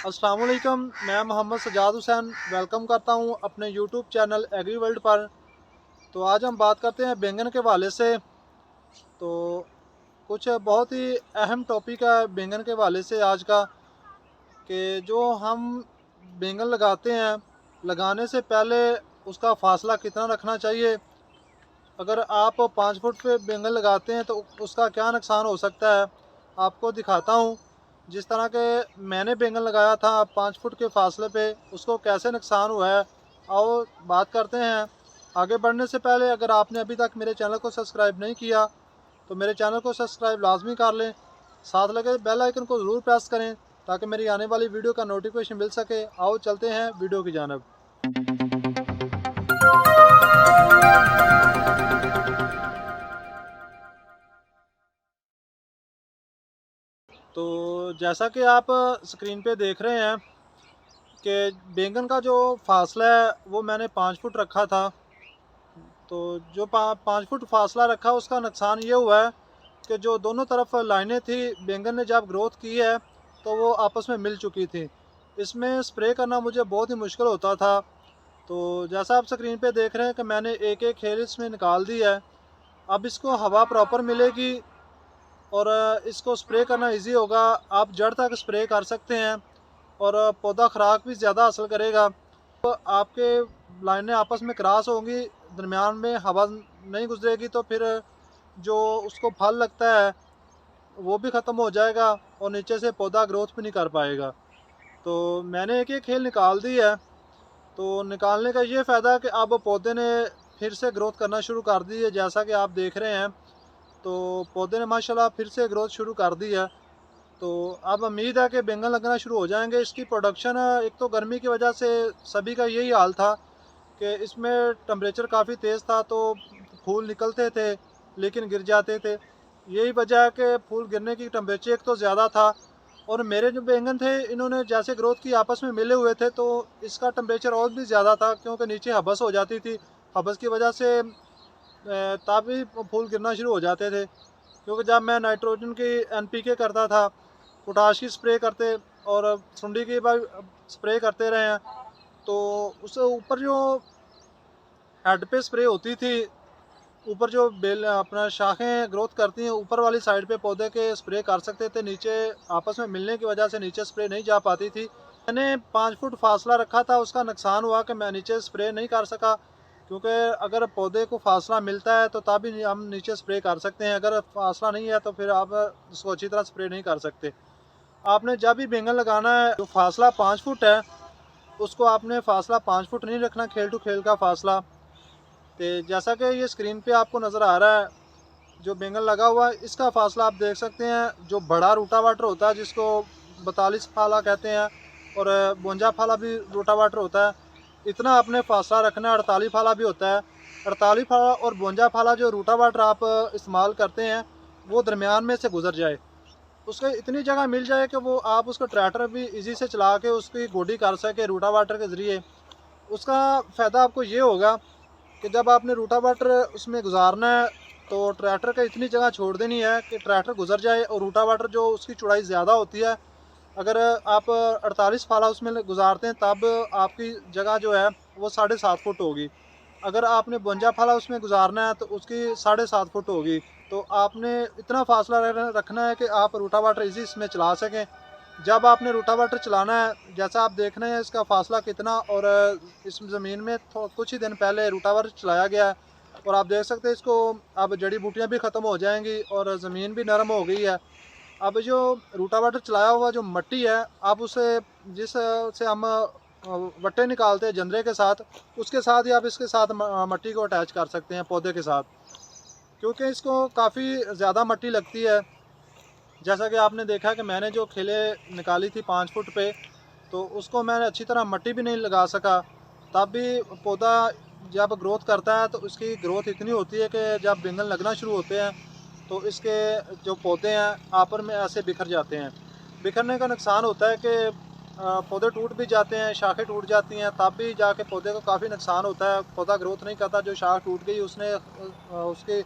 अस्सलाम वालेकुम, मैं मोहम्मद सजाद हुसैन वेलकम करता हूं अपने यूट्यूब चैनल एग्री वर्ल्ड पर। तो आज हम बात करते हैं बैंगन के हवाले से। तो कुछ बहुत ही अहम टॉपिक है बैंगन के हवाले से आज का, कि जो हम बैंगन लगाते हैं, लगाने से पहले उसका फासला कितना रखना चाहिए। अगर आप 5 फुट पे बैंगन लगाते हैं तो उसका क्या नुकसान हो सकता है, आपको दिखाता हूँ। जिस तरह के मैंने बैंगन लगाया था 5 फुट के फासले पे, उसको कैसे नुकसान हुआ है आओ बात करते हैं। आगे बढ़ने से पहले अगर आपने अभी तक मेरे चैनल को सब्सक्राइब नहीं किया तो मेरे चैनल को सब्सक्राइब लाजमी कर लें, साथ लगे बेल आइकन को ज़रूर प्रेस करें ताकि मेरी आने वाली वीडियो का नोटिफिकेशन मिल सके। आओ चलते हैं वीडियो की जानब। तो जैसा कि आप स्क्रीन पे देख रहे हैं कि बैंगन का जो फासला है वो मैंने 5 फुट रखा था। तो जो 5 फुट फासला रखा उसका नुकसान ये हुआ है कि जो दोनों तरफ लाइनें थी, बैंगन ने जब ग्रोथ की है तो वो आपस में मिल चुकी थी। इसमें स्प्रे करना मुझे बहुत ही मुश्किल होता था। तो जैसा आप स्क्रीन पे देख रहे हैं कि मैंने एक एक खेल इसमें निकाल दी है। अब इसको हवा प्रॉपर मिलेगी और इसको स्प्रे करना इजी होगा। आप जड़ तक स्प्रे कर सकते हैं और पौधा खुराक भी ज़्यादा हासिल करेगा। तो आपके लाइनें आपस में क्रॉस होंगी, दरमियान में हवा नहीं गुजरेगी, तो फिर जो उसको फल लगता है वो भी ख़त्म हो जाएगा और नीचे से पौधा ग्रोथ भी नहीं कर पाएगा। तो मैंने एक एक खेल निकाल दी है। तो निकालने का ये फ़ायदा है कि अब पौधे ने फिर से ग्रोथ करना शुरू कर दी है, जैसा कि आप देख रहे हैं। तो पौधे ने माशाल्लाह फिर से ग्रोथ शुरू कर दी है। तो अब उम्मीद है कि बैंगन लगना शुरू हो जाएंगे। इसकी प्रोडक्शन, एक तो गर्मी की वजह से सभी का यही हाल था कि इसमें टेम्परेचर काफ़ी तेज़ था, तो फूल निकलते थे लेकिन गिर जाते थे। यही वजह है कि फूल गिरने की टेम्परेचर एक तो ज़्यादा था, और मेरे जो बैंगन थे इन्होंने जैसे ग्रोथ की आपस में मिले हुए थे, तो इसका टेम्परेचर और भी ज़्यादा था क्योंकि नीचे हबस हो जाती थी। हबस की वजह से तभी फूल गिरना शुरू हो जाते थे। क्योंकि जब मैं नाइट्रोजन की NPK करता था, पोटाश की स्प्रे करते और सुंडी की स्प्रे करते रहे हैं, तो उससे ऊपर जो हेड पे स्प्रे होती थी, ऊपर जो बेल अपना शाखें ग्रोथ करती हैं ऊपर वाली साइड पे पौधे के, स्प्रे कर सकते थे। नीचे आपस में मिलने की वजह से नीचे स्प्रे नहीं जा पाती थी। मैंने 5 फुट फासला रखा था, उसका नुकसान हुआ कि मैं नीचे स्प्रे नहीं कर सका। क्योंकि अगर पौधे को फासला मिलता है तो तभी हम नीचे स्प्रे कर सकते हैं, अगर फासला नहीं है तो फिर आप उसको अच्छी तरह स्प्रे नहीं कर सकते। आपने जब भी बैंगन लगाना है, जो फासला 5 फुट है उसको आपने फासला 5 फुट नहीं रखना, खेल टू खेल का फासला। तो जैसा कि ये स्क्रीन पे आपको नज़र आ रहा है, जो बैंगन लगा हुआ है इसका फासला आप देख सकते हैं। जो बड़ा रूटावाटर होता है जिसको 42 फाला कहते हैं, और 52 फाला भी रूटावाटर होता है, इतना आपने फासला रखना है। 48 फाला भी होता है। 48 फाला और 52 फाला जो रूटावाटर आप इस्तेमाल करते हैं वो दरमियान में से गुजर जाए, उसको इतनी जगह मिल जाए कि वो आप उसको ट्रैक्टर भी इजी से चला के उसकी गोडी कर सके रूटावाटर के ज़रिए। उसका फ़ायदा आपको ये होगा कि जब आपने रूटावाटर उसमें गुजारना है तो ट्रैक्टर का इतनी जगह छोड़ देनी है कि ट्रैक्टर गुजर जाए, और रूटावाटर जो उसकी चौड़ाई ज़्यादा होती है, अगर आप 48 फाला उसमें गुजारते हैं तब आपकी जगह जो है वो 7.5 फुट होगी। अगर आपने 52 फाला उसमें गुजारना है तो उसकी 7.5 फुट होगी। तो आपने इतना फासला रखना है कि आप रूटावाटर इजी इसमें चला सकें। जब आपने रूटावाटर चलाना है, जैसा आप देख रहे हैं इसका फासला कितना, और इस ज़मीन में कुछ ही दिन पहले रूटावाटर चलाया गया है, और आप देख सकते हैं इसको अब जड़ी बूटियाँ भी ख़त्म हो जाएंगी और ज़मीन भी नरम हो गई है। अब जो रूटावाटर चलाया हुआ जो मिट्टी है, आप उसे जिस से हम वट्टे निकालते हैं जंदरे के साथ, उसके साथ ही आप इसके साथ मिट्टी को अटैच कर सकते हैं पौधे के साथ, क्योंकि इसको काफ़ी ज़्यादा मिट्टी लगती है। जैसा कि आपने देखा कि मैंने जो खेले निकाली थी 5 फुट पे, तो उसको मैंने अच्छी तरह मिट्टी भी नहीं लगा सका। तब भी पौधा जब ग्रोथ करता है तो उसकी ग्रोथ इतनी होती है कि जब बैंगन लगना शुरू होते हैं तो इसके जो पौधे हैं आपस में ऐसे बिखर जाते हैं। बिखरने का नुकसान होता है कि पौधे टूट भी जाते हैं, शाखें टूट जाती हैं, तब भी जाके पौधे को काफ़ी नुकसान होता है। पौधा ग्रोथ नहीं करता। जो शाख टूट गई उसने उसकी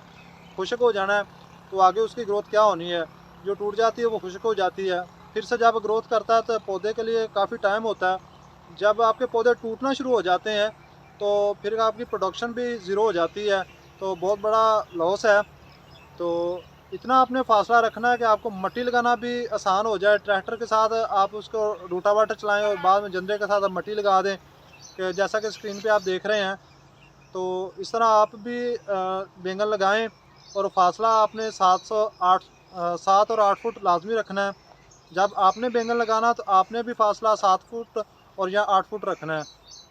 खुश्क हो जाना है, तो आगे उसकी ग्रोथ क्या होनी है। जो टूट जाती है वो खुश्क हो जाती है। फिर से जब ग्रोथ करता है तो पौधे के लिए काफ़ी टाइम होता है। जब आपके पौधे टूटना शुरू हो जाते हैं तो फिर आपकी प्रोडक्शन भी ज़ीरो हो जाती है, तो बहुत बड़ा लॉस है। तो इतना आपने फासला रखना है कि आपको मट्टी लगाना भी आसान हो जाए। ट्रैक्टर के साथ आप उसको रूटावाटर चलाएं और बाद में जंदे के साथ आप मट्टी लगा दें, कि जैसा कि स्क्रीन पे आप देख रहे हैं। तो इस तरह आप भी बैंगन लगाएं और फासला आपने 7 और 8 फुट लाजमी रखना है। जब आपने बैंगन लगाना तो आपने भी फासला 7 फुट और या 8 फुट रखना है।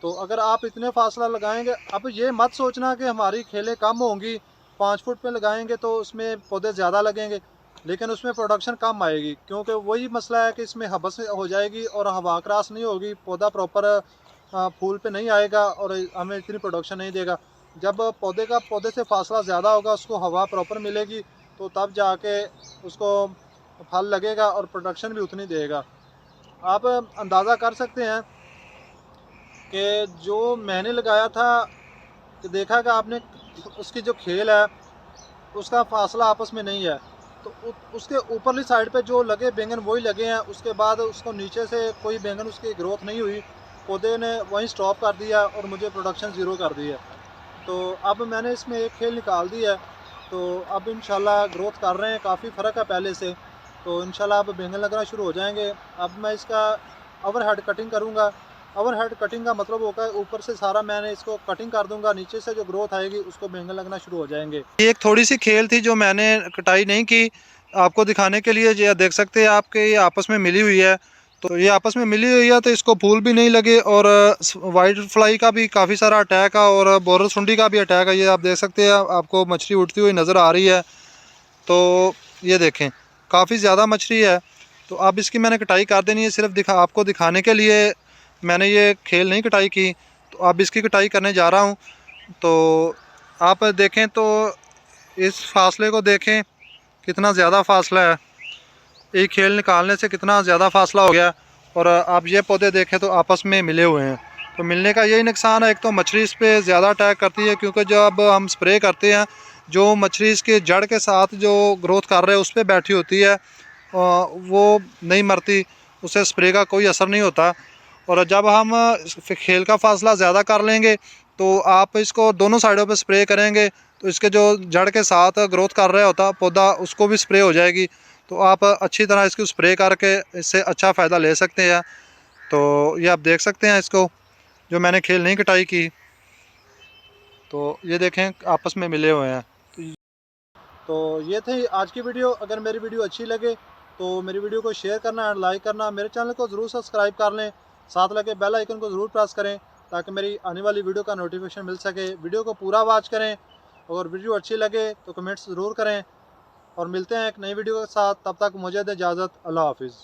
तो अगर आप इतने फासला लगाएंगे, अब ये मत सोचना कि हमारी खेलें कम होंगी, 5 फुट पे लगाएंगे तो उसमें पौधे ज़्यादा लगेंगे, लेकिन उसमें प्रोडक्शन कम आएगी, क्योंकि वही मसला है कि इसमें हबस हो जाएगी और हवा क्रॉस नहीं होगी, पौधा प्रॉपर फूल पे नहीं आएगा और हमें इतनी प्रोडक्शन नहीं देगा। जब पौधे से फासला ज़्यादा होगा, उसको हवा प्रॉपर मिलेगी, तो तब जाके उसको फल लगेगा और प्रोडक्शन भी उतनी देगा। आप अंदाज़ा कर सकते हैं कि जो मैंने लगाया था, कि देखा कि आपने उसकी जो खेल है उसका फासला आपस में नहीं है, तो उसके ऊपरली साइड पे जो लगे बैंगन वही लगे हैं। उसके बाद उसको नीचे से कोई बैंगन उसकी ग्रोथ नहीं हुई, पौधे ने वहीं स्टॉप कर दिया और मुझे प्रोडक्शन ज़ीरो कर दी है। तो अब मैंने इसमें एक खेल निकाल दी है, तो अब इंशाल्लाह ग्रोथ कर रहे हैं, काफ़ी फ़र्क है पहले से। तो इंशाल्लाह अब बैंगन लगना शुरू हो जाएंगे। अब मैं इसका ओवरहेड कटिंग करूँगा। ओवरहेड कटिंग का मतलब होगा ऊपर से सारा मैंने इसको कटिंग कर दूंगा, नीचे से जो ग्रोथ आएगी उसको बैंगन लगना शुरू हो जाएंगे। ये एक थोड़ी सी खेल थी जो मैंने कटाई नहीं की, आपको दिखाने के लिए। ये देख सकते हैं आपके ये आपस में मिली हुई है, तो ये आपस में मिली हुई है तो इसको फूल भी नहीं लगे और वाइट फ्लाई का भी काफ़ी सारा अटैक है और बोरल सुंडी का भी अटैक है। ये आप देख सकते हैं, आपको मछली उठती हुई नज़र आ रही है। तो ये देखें, काफ़ी ज़्यादा मछली है। तो अब इसकी मैंने कटाई कर देनी है, सिर्फ आपको दिखाने के लिए मैंने ये खेल नहीं कटाई की। तो अब इसकी कटाई करने जा रहा हूँ। तो आप देखें तो इस फासले को देखें, कितना ज़्यादा फासला है, एक खेल निकालने से कितना ज़्यादा फासला हो गया। और आप ये पौधे देखें तो आपस में मिले हुए हैं। तो मिलने का यही नुकसान है, एक तो मछली इस पर ज़्यादा अटैक करती है, क्योंकि जब हम स्प्रे करते हैं, जो मछली इसके जड़ के साथ जो ग्रोथ कर रहे हैं उस पर बैठी होती है, वो नहीं मरती, उससे स्प्रे का कोई असर नहीं होता। और जब हम खेल का फासला ज़्यादा कर लेंगे तो आप इसको दोनों साइडों पर स्प्रे करेंगे तो इसके जो जड़ के साथ ग्रोथ कर रहा होता पौधा, उसको भी स्प्रे हो जाएगी। तो आप अच्छी तरह इसको स्प्रे करके इससे अच्छा फ़ायदा ले सकते हैं। तो ये आप देख सकते हैं इसको, जो मैंने खेल नहीं कटाई की। तो ये देखें आपस में मिले हुए हैं। तो ये थी आज की वीडियो। अगर मेरी वीडियो अच्छी लगे तो मेरी वीडियो को शेयर करना और लाइक करना, मेरे चैनल को ज़रूर सब्सक्राइब कर लें, साथ लगे बेल आइकन को ज़रूर प्रेस करें ताकि मेरी आने वाली वीडियो का नोटिफिकेशन मिल सके। वीडियो को पूरा वॉच करें, अगर वीडियो अच्छी लगे तो कमेंट्स ज़रूर करें, और मिलते हैं एक नई वीडियो के साथ। तब तक मुझे दे इजाज़त। अल्लाह हाफिज़।